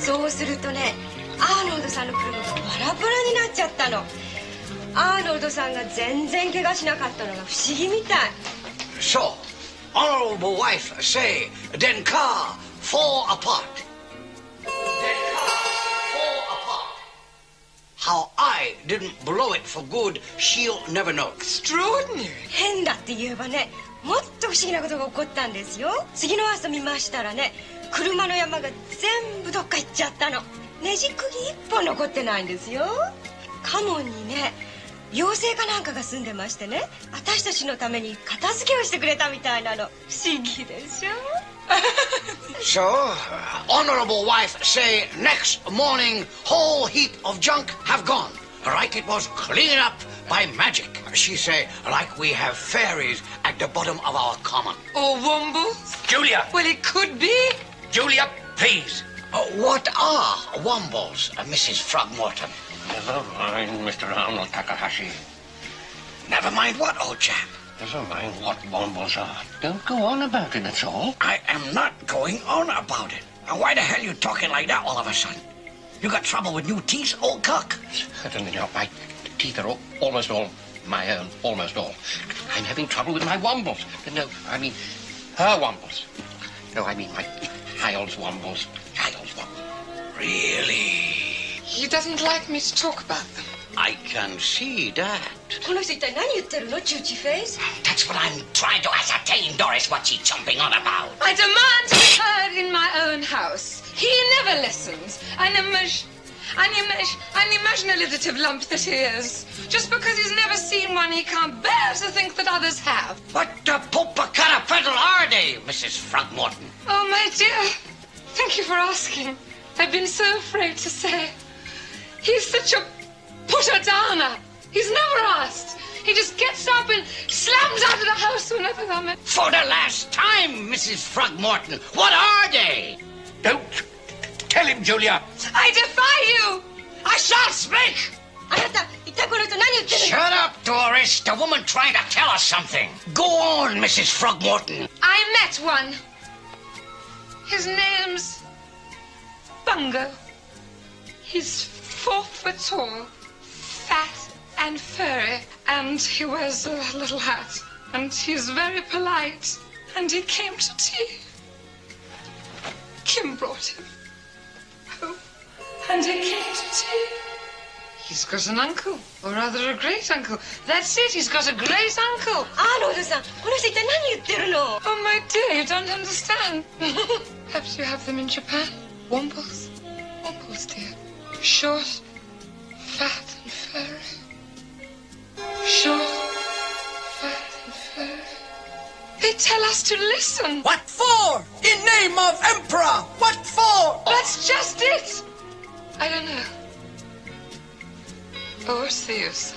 そうするとね、アーノルドさんの車がバラバラになっちゃったの。アーノルドさんが全然怪我しなかったのが不思議みたい。So, honorable wife say, then car fall apart. How I didn't blow it for good, she'll never know. Extraordinary. 変だって言えばね、もっと不思議なことが起こったんですよ。次の朝見ましたらね、車の山が全部どっか行っちゃったの。ねじ釘一本残ってないんですよ。カモンにね、妖精かなんかが住んでましてね、私たちのために片付けをしてくれたみたいなの。不思議でしょ。So, honorable wife say next morning whole heap of junk have gone. Like it was cleaned up by magic. She say like we have fairies at the bottom of our common. Or Wombles? Julia! Well, it could be. Julia, please. What are Wombles, Mrs. Frogmorton? Never mind, Mr. Arnold Takahashi. Never mind what, old chap? Never mind what Wombles are. Don't go on about it, that's all. I am not going on about it. Why the hell are you talking like that all of a sudden? You got trouble with new teeth, old cock? I don't know, my teeth are almost all my own, almost all. I'm having trouble with my Wombles. No, I mean her Wombles. No, I mean my Hyle's Wombles. Hyle's Wombles. Really? He doesn't like me to talk about them. I can see that. この人一体何言ってるの、チューチフェイス。 That's what I'm trying to ascertain, Doris. What's he jumping on about? I demand to be heard in my own house. He never listens. An imaginative lump that he is. Just because he's never seen one, he can't bear to think that others have. What the Popacatapedal are they, Mrs. Frogmorton? Oh, my dear. Thank you for asking. I've been so afraid to say. He's such a put-a-downer. He's never asked. He just gets up and slams out of the house whenever I'm in. For the last time, Mrs. Frogmorton, what are they? Don't tell him, Julia. I defy you. I shall speak. あなた、一体この人何言ってるの。 Shut up, Doris. The woman trying to tell us something. Go on, Mrs. Frogmorton. I met one. His name's Bungo. He's 4 foot tall, fat and furry, and he wears a little hat, and he's very polite, and he came to tea. Kim brought him home, and he came to tea. He's got an uncle, or rather a great uncle. That's it, he's got a great uncle. アーノルドさん、この人一体何言ってるの。 Oh, my dear, you don't understand. Perhaps you have them in Japan. Wombles? Wombles, dear. Short, fat and furry. Short, fat and furry. They tell us to listen. What for? In name of Emperor, what for? That's just it. I don't know. Oh, what's the use?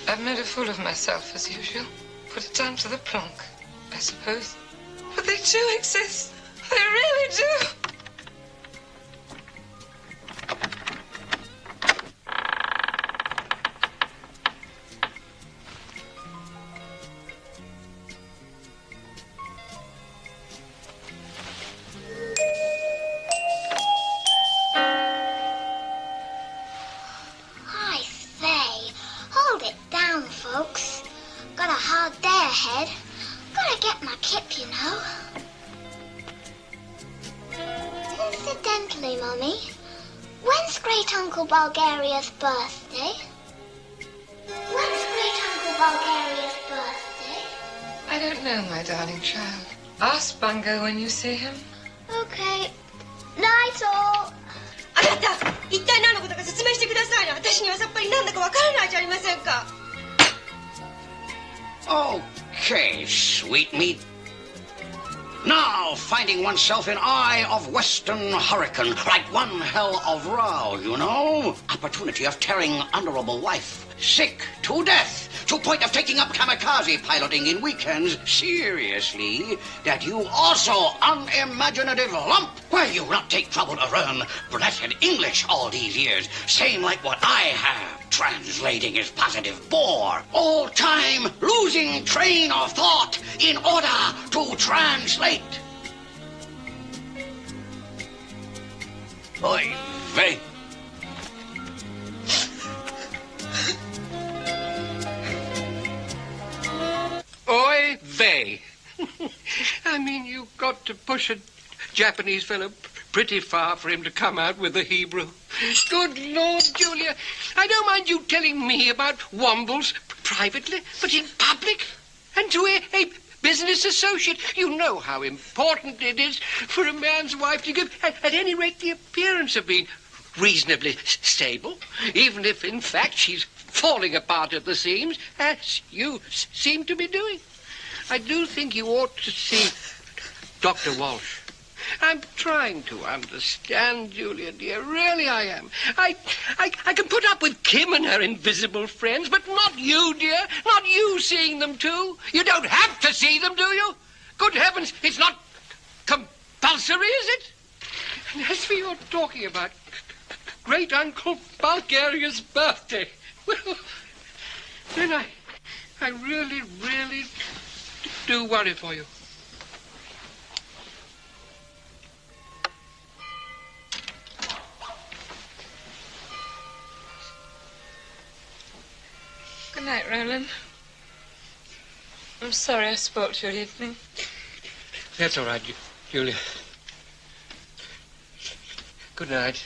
I've made a fool of myself, as usual. Put it down to the plonk, I suppose. But they do exist. They really do. Folks, got a hard day ahead. Gotta get my kip, you know. Incidentally, Mummy, when's Great Uncle Bulgaria's birthday? When's Great Uncle Bulgaria's birthday? I don't know, my darling child. Ask Bungo when you see him. Okay. Night all. あなた、一体何のことか説明してくださいな。私にはさっぱりなんだかわからないじゃありませんか。Okay, sweetmeat. Now, finding oneself in eye of western hurricane, like one hell of row, you know? Opportunity of tearing honorable wife. Sick to death, to point of taking up kamikaze piloting in weekends. Seriously, that you also unimaginative lump. Why you not take trouble to learn blessed English all these years? Same like what I have. Translating is positive bore. All time losing train of thought in order to translate. Oy vey. Oy vey. I mean, you've got to push a Japanese fellow pretty far for him to come out with the Hebrew. Good Lord, Julia, I don't mind you telling me about Wombles privately, but in public, and to a business associate. You know how important it is for a man's wife to give, at any rate, the appearance of being reasonably stable, even if, in fact, she's falling apart at the seams, as you seem to be doing. I do think you ought to see Dr. Walsh. I'm trying to understand, Julia, dear. Really, I am. I can put up with Kim and her invisible friends, but not you, dear. Not you seeing them, too. You don't have to see them, do you? Good heavens, it's not compulsory, is it? And as for your talking about great-uncle Bulgaria's birthday, well, then I really, really do worry for you. Good night, Roland. I'm sorry I spoke to you at evening. That's all right, Julia. Good night.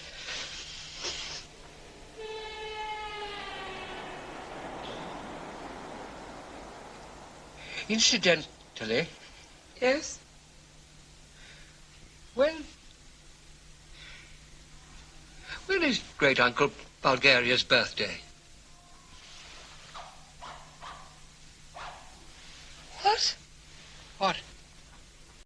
Incidentally, Yes? when is great-uncle Bulgaria's birthday? What?